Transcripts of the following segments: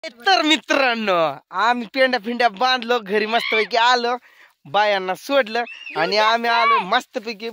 तर मित्रांनो आम्ही पेंड्या फिंड्या बांधलो घरी मस्तपैकी आलो बायांना सोडलं आणि आम्ही आलो मस्तपैकी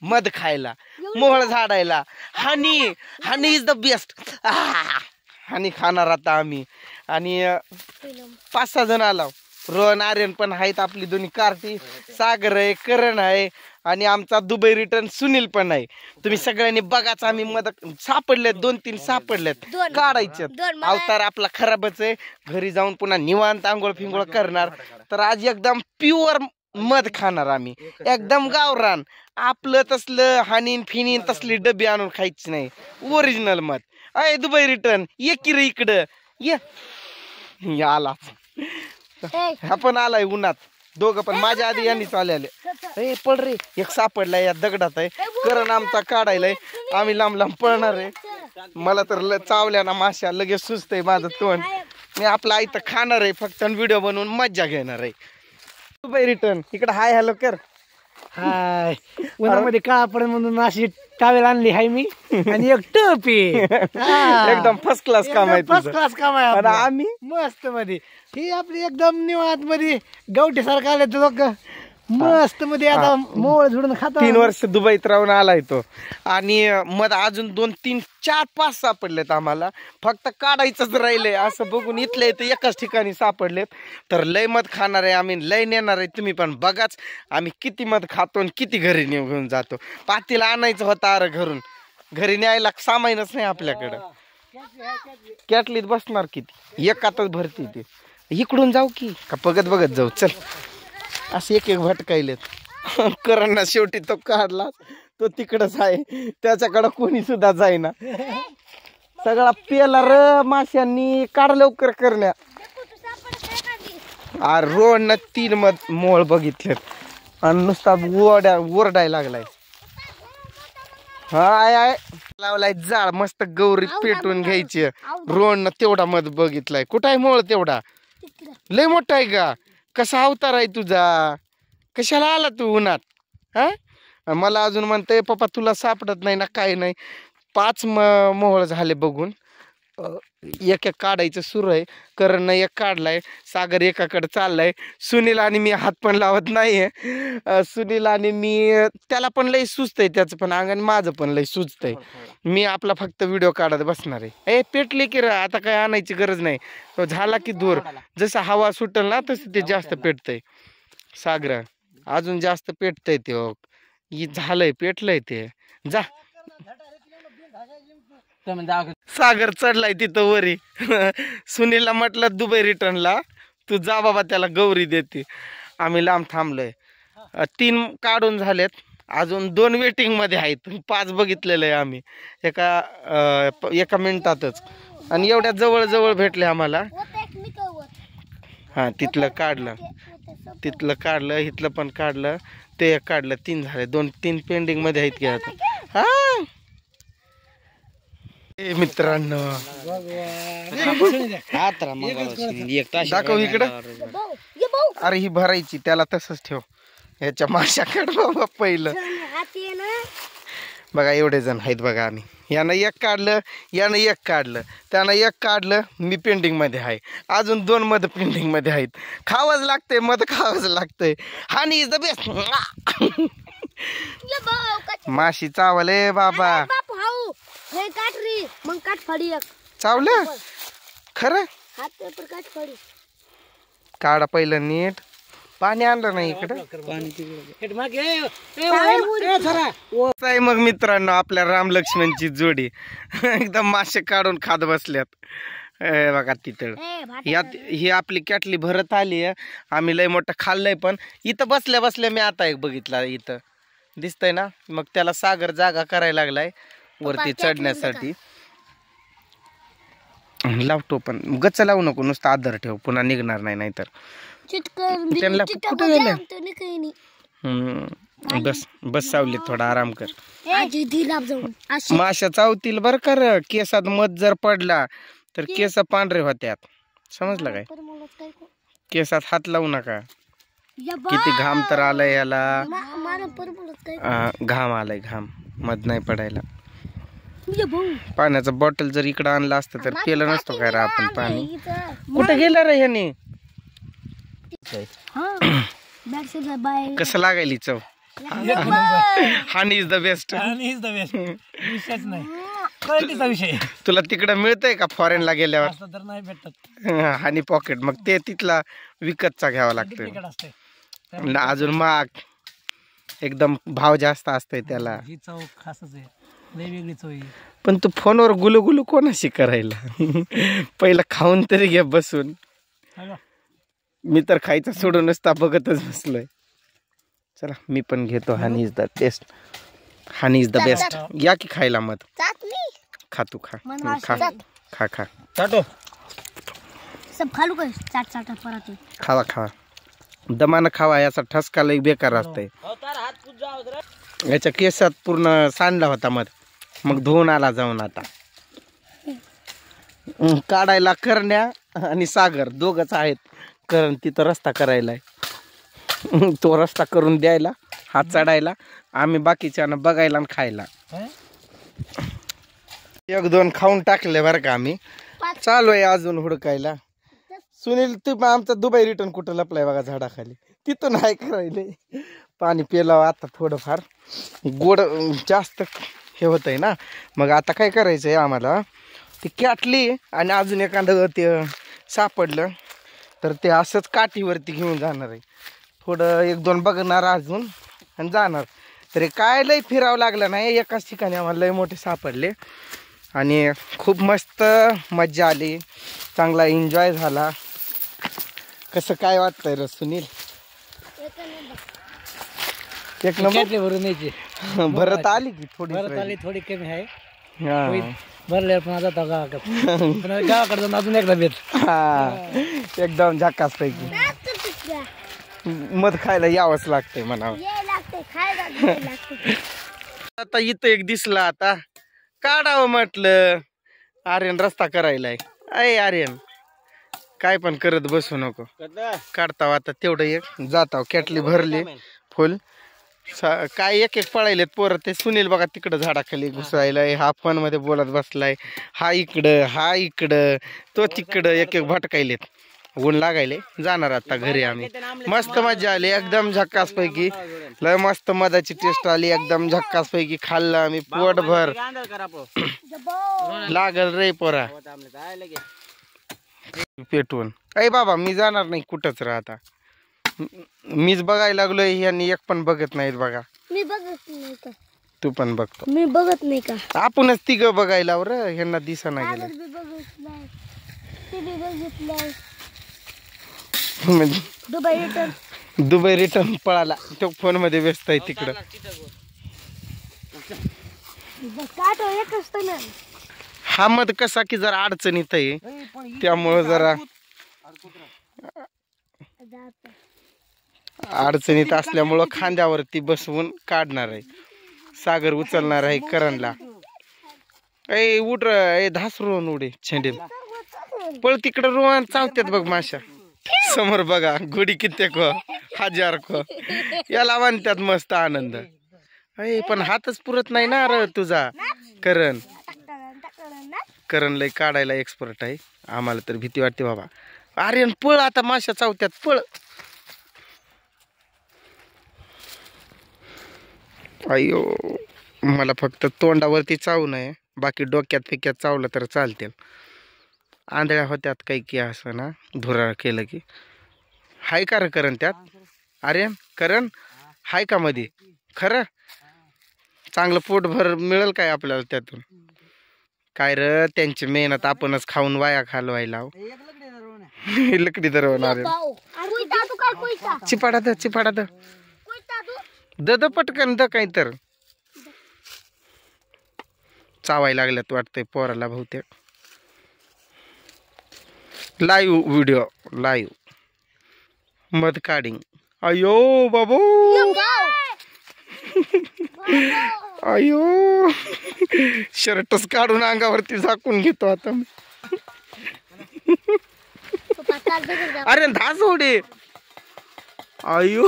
मध खायला मोहळ झाडायला. हनी हनी इज द बेस्ट. हनी खाणार आता आम्ही आणि 5-6 जण आलो. रोहन आर्यन पण आहेत आपली दोन्ही कार्टी. सागर आहे करण आहे आणि आमचा दुबई रिटर्न सुनील पण आहे. तुम्ही सगळ्यांनी बघाच आम्ही मदत सापडलेत 2-3 सापडलेत काढायचे. अवतार आपला खराबच आहे. घरी जाऊन पुन्हा निवांत आंघोळ फिंगोळ करणार. तर आज एकदम प्युअर मध खाणार आम्ही एकदम गावरान. आपलं तसलं हानीन फिनीन तसली डबी आणून खायची नाही. ओरिजिनल मध. अय दुबई रिटर्न ये की रे इकडं ये. आला आपण आलाय उन्हात दोघं पण माझ्या आधी यांनीच आलेले. ए पड रे एक सापडलाय या दगडात आहे. करण आमचा काढायलाय आम्ही लांब लांब पळणार आहे. मला तर चावल्या ना माश्या लगेच सुचतंय माझं तोंड. मी आपला इथं खाणार आहे फक्त व्हिडिओ बनवून मज्जा घेणार आहे. दुबई रिटर्न इकडे हाय हॅलो कर. हाय उन्हामध्ये काळा पड म्हणून अशी टावेल आणली हाय मी आणि एक टोपी. एकदम फर्स्ट क्लास काम आहे फर्स्ट क्लास काम आहे आणि आम्ही मस्त मध्ये ही आपली एकदम निवांत मध्ये गावठी सारखं आले लोक मस्त मध्ये आता मोळ झुडून खात. 3 वर्ष दुबईत राहून आलाय तो आणि मग अजून 2-3-4-5 सापडलेत आम्हाला. फक्त काढायचंच राहिलंय. असं बघून इथले इथं एकाच ठिकाणी सापडलेत. तर लय मध खाणार आहे आम्ही लय नेणार आहे. तुम्ही पण बघाच आम्ही किती मध खातो आणि किती घरी घेऊन जातो. पातीला आणायचं होतं अरे घरून घरी न्यायला सामानच नाही आपल्याकडं. कॅटलीत बसणार किती एकातच भरती ते. इकडून जाऊ की का बघत बघत जाऊ चल. असे एक भटकायलेत. करणं शेवटी तो काढला तो तिकडच आहे. त्याच्याकडं कोणी सुद्धा जाईना. सगळा पेला र माश्यांनी काढ लवकर करण्या. रोडनं 3 मोळ बघितलेत आणि नुसता ओरडाय लागलाय. हाय लावलाय जाळ मस्त गौरी पेटून घ्यायची. रोडनं तेवढा मध बघितलाय. कुठं आहे मोळ तेवढा लय मोठा आहे का. कसा अवतार आहे तुझा. कशाला आला तू उन्हात हा. मला अजून म्हणतंय पप्पा तुला सापडत नाही ना काही नाही. 5 मोहळ झाले बघून. एक काढायचं सुरू आहे. करण एक काढलाय. सागर एकाकडे चाललाय. सुनील आणि मी हात पण लावत नाहीये. सुनील आणि मी त्याला पण लय सुचतंय त्याचं पण अंग आणि माझं पण लय सुचतंय. मी आपला फक्त व्हिडिओ काढत बसणार आहे. पेटली की आता काय आणायची गरज नाही. तो झाला की दूर जसं हवा सुटल ना तसं ते जास्त पेटतंय. सागर अजून जास्त पेटतंय ते झालंय पेटलंय ते. जा सागर चढलाय तिथं वरी. सुनीलला म्हटलं दुबई रिटर्नला तू जा बाबा त्याला गौरी देते. आम्ही लांब थांबलोय. 3 काढून झालेत. अजून 2 वेटिंग मध्ये आहेत. 5 बघितलेलं आहे आम्ही एका मिनिटातच आणि एवढ्या जवळ जवळ भेटले आम्हाला. हा तिथलं काढलं इथलं पण काढलं ते एक काढलं. 3 झाले. 2-3 पेंडिंग मध्ये आहेत की आता. हा मित्रांनो दाखव इकडं. अरे ही भरायची त्याला तसंच ठेव. ह्याच्या माशाकडे बाबा पहिलं बघा एवढे जण आहेत बघा. आम्ही यानं एक काढलं यानं एक काढलं त्यानं एक काढलं. मी पेंडिंग मध्ये आहे. अजून 2 मध पेंडिंग मध्ये आहेत. खावंच लागतंय मध खावंच लागतंय. हानी इज द बेस्ट. माशी चावले बाबा. चावलं खरं. काढा पहिलं नीट. पाणी आणलं नाही इकडं. मग मित्रांनो आपल्या राम लक्ष्मणची जोडी एकदम मासे काढून खात बसल्यात. बघा तिथं ही आपली कॅटली भरत आली आहे. आम्ही लय मोठं खाल्लंय पण इथं बसल्या बसल्या मी आता एक बघितला इथं दिसतंय ना. मग त्याला सागर जागा करायला लागलाय वरती चढण्यासाठी. लावतो पण गच्च लावू नको नुसतं आदर ठेव पुन्हा निघणार नाही नाहीतर. त्यांना कुठं गेलं. बस बस सावलीत थोडा आराम कर. माशा चावतील बर कर. केसात मध जर पडला तर केस पांढरे होत्यात. समजलं काय. केसात हात लावू नका. किती घाम तर आलाय याला. घाम आलाय घाम मध नाही पडायला. पाण्याचं बॉटल जर इकडं आणलं असतं तर पिलं नसतो काय रे आपण पाणी. कुठे गेलं रे ह्याने? कसं लागायली चव? हनी इज द बेस्ट. विषयच नाही, क्वालिटीचा विषय. तुला तिकडं मिळतंय का फॉरेनला गेल्यावर? असं तर नाही भेटत. हनी पॉकेट, मग ते तिथला विकतचा घ्यावा लागतोय. तिकडे असते अजून महाग एकदम, भाव जास्त असतंय त्याला. ही चव खासच आहे, वेगवेगळी चव आहे. पण तू फोनवर गुलू गुलू कोणाशी करायला? पहिलं खाऊन तरी घे बसून. मी तर खायचं सोडून नुसता बघतच बसलोय. चला मी पण घेतो. Honey is the taste, honey is the best. या की खायला मत. खा तू, खा खा खा खा. चाटो सब खालू का चाट चाट परत खावा खावा, दमानं खावा. याचा ठसका लई बेकार असतंय. याच्या केसात पूर्ण सांडला होता मग धुवून आला जाऊन. आता काढायला करण्या आणि सागर दोघच आहेत. करण तिथं रस्ता करायलाय, तो रस्ता करून द्यायला, हात चढायला, आम्ही बाकीच्या बघायला आणि खायला. एक दोन खाऊन टाकले बरं का. आम्ही चालू आहे अजून हुडकायला. सुनील तू आमचा दुबई रिटर्न कुठं लपलाय बघा झाडाखाली. तिथून नाही करायले. पाणी पिलं आता थोडंफार, गोड जास्त हे होत आहे ना. मग आता काय करायचं आहे आम्हाला, ती कॅटली आणि अजून एखादं ते सापडलं तर ते असंच काठीवरती घेऊन जाणार आहे. थोडं एक दोन बघणार अजून आणि जाणार. तरी काय लय फिरावं लागलं नाही, एकाच ठिकाणी आम्हाला लय मोठे सापडले आणि खूप मस्त मज्जा आली, चांगला एन्जॉय झाला. कसं काय वाटतंय रे सुनील? एक नंबर. भरून यायची भरत आली की थोडी आली, थोडी कमी आहे. भरल्यावर पण आता गावाकडे जाऊन अजून एकदा भेट. एकदम झकास पैकी. मध खायला यावंच लागतंय म्हणावं. आता इथं एक दिसला, आता काढावं म्हटलं. आर्यन रस्ता करायलाय. अय आर्यन काय पण करत बसू नको, काढताव आता तेवढं एक. जाताव कॅटली भरली फुल. काय एक एक पळायलेत पोरं. ते सुनील बघा तिकडं झाडाखाली घुसायलाय, हा फोन मध्ये बोलत बसलाय. हा इकडं, हा इकडं, तो तिकडं, एक एक भटकायलेत. ऊन लागायले. जाणार आता घरी आम्ही. मस्त मजा आली, एकदम झक्कास पैकी. लय मस्त मधाची टेस्ट आली, एकदम झक्कास पैकी. खाल्लं आम्ही पोटभर. लागल रे पोरा पेटवून. अय बाबा मी जाणार नाही कुठंच राहता. मीच बघायला लागलोय, यांनी एक पण बघत नाहीत बघा. मी बघत नाही का? तू पण बघतो. मी बघत नाही का? आपणच तिघ बघायला वर ह्यांना दिसना गेलं. दुबई रिटर्न पळाला, तो फोन मध्ये व्यस्त आहे तिकडं. हा मध कसा की जरा अडचणीत आहे, त्यामुळे जरा अडचणीत असल्यामुळं खांद्यावरती बसवून काढणार आहे. सागर उचलणार आहे करणला. ए उठ रे, धासरून उडे छेंडेल. पळ तिकडं रोहन चावत्यात बघ माशा. समोर बघा गुढी कित्येक हजार याला म्हणतात मस्त आनंद. अय पण हातच पुरत नाही ना रे तुझा. करण लय काढायला एक्सपर्ट आहे. आम्हाला तर भीती वाटते बाबा. आर्यन पळ आता, माशा चावत्यात, पळ. अयो मला फक्त तोंडावरती चावू नये, बाकी डोक्यात फिक्यात चावलं तर चालते. आंधळ्या होत्यात काही की असं ना, धुरा केलं की. हाय का रे करण त्यात? आर्यन करण हाय का मध्ये? खरं चांगलं पोटभर मिळेल काय आपल्याला त्यातून? काय र त्यांची मेहनत आपणच खाऊन वाया घालवायला. लकडी धरवणार. चिपाडा द, चिपाडा द, द पटकन द. काही तर चावायला लागल्यात वाटतंय पोराला बहुतेक. लाईव्ह व्हिडिओ, लाईव्ह मध काढिंग. अयो बाबू, अयो शर्टच काढून अंगावरती झाकून घेतो आता. अरे धास उडे. अयो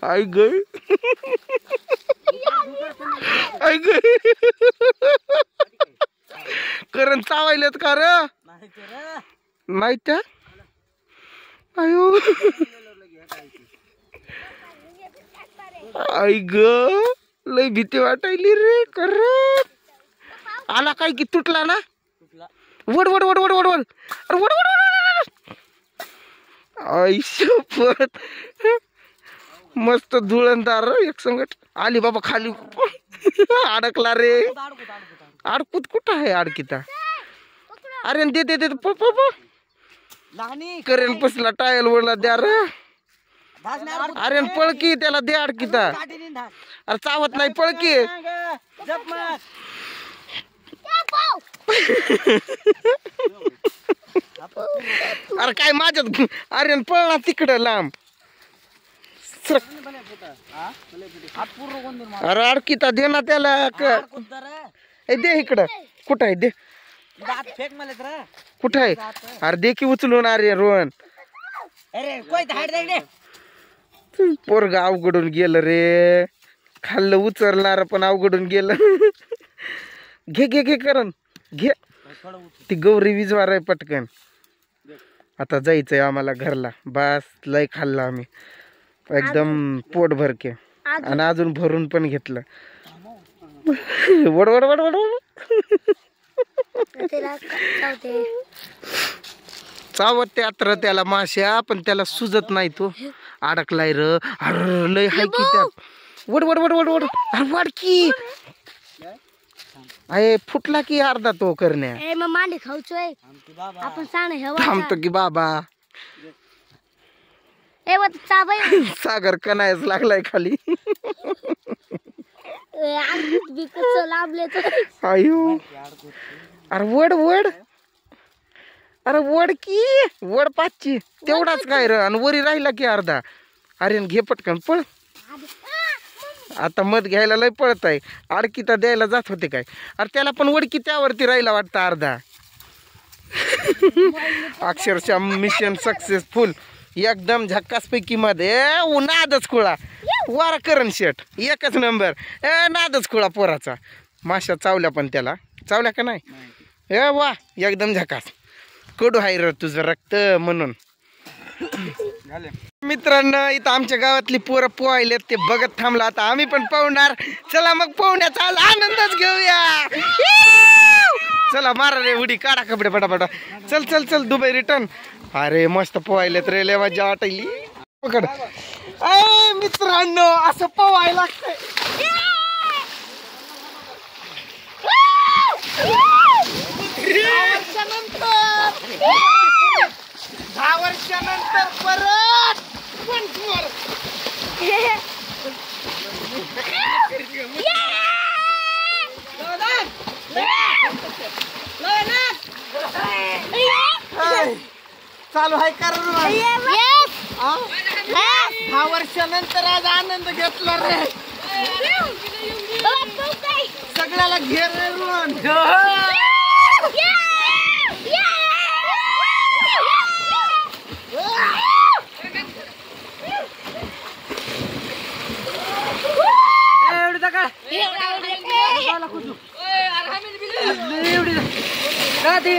आई ग, ऐक करण चावायलेत का र नाही त्या अयो आई ग लय भीती वाटायली रे कर आला काय की तुटला ना वड वड वड वड वड वड अरे वड वड वड आई शपथ मस्त धुळणदार एक संगट आली बाबा खाली अडकला रे अडकूत कुठं आहे अडकिता अरे दे दे दे पळ पळ पळ करेन पसला टायल वडला द्या रे अरे पळकी त्याला दे अडकिता अरे चावत नाही पळकी अरे काय माझ्यात अरे पळला तिकडं लांब अरे अडकिता दे ना त्याला दे इकडं कुठं आहे दे कुठं आहे अरे दे की उचलून अरे रोहन पोरग अवघडून गेलं रे खाल्लं उचलणार पण अवघडून गेलं घे घे घे करण घे ती गौरी विजवार आहे पटकन आता जायचंय आम्हाला घरला बस लय खाल्लं आम्ही एकदम पोट भरके आणि अजून भरून पण घेतलं वड वड वड वड चावत त्यात्र त्याला माश्या पण त्याला सुजत नाही तो अडकलाय र अरे लय हाय की त्यात वड वड वड वड वड अरे वाढ की अरे फुटला की अर्धा तो करण्या मांडी खाऊचोय आपण सांग थांबतो की बाबा सागर कनायच लागलाय खाली अयो अरे वड वड अरे वड की वड पाचची तेवढाच काय र आणि वरी राहिला की अर्धा अरे घे पटकन पळ आता मध घ्यायला लय पळत आहे अडकिता द्यायला जात होते काय अरे त्याला पण वडकी त्यावरती राहिला वाटतं अर्धा अक्षरशः मिशन सक्सेसफुल एकदम झक्कास पैकी मध्ये नादच खुळा वारा करण शेट एकच नंबर नादच खुळा पोराचा माशा चावल्या पण त्याला चावल्या का नाही वा एकदम झकास कडू आहे र तुझं रक्त म्हणून मित्रांनो इथं आमच्या गावातली पोरं पोहायलेत ते बघत थांबला आता आम्ही पण पोहणार चला मग पोहण्याचा आनंदच घेऊया चला मारा रे उडी काढा कपडे पटापटा चल चल चल दुबई रिटर्न अरे मस्त पोहायलेत रे लय मजा वाटायली पकड अय मित्रांनो असं पोहायला लागतंय 10 वर्षानंतर परत चालू आहे कारण 10 वर्षानंतर आज आनंद घेतला रे सगळ्याला घे रे रोहन राहुडी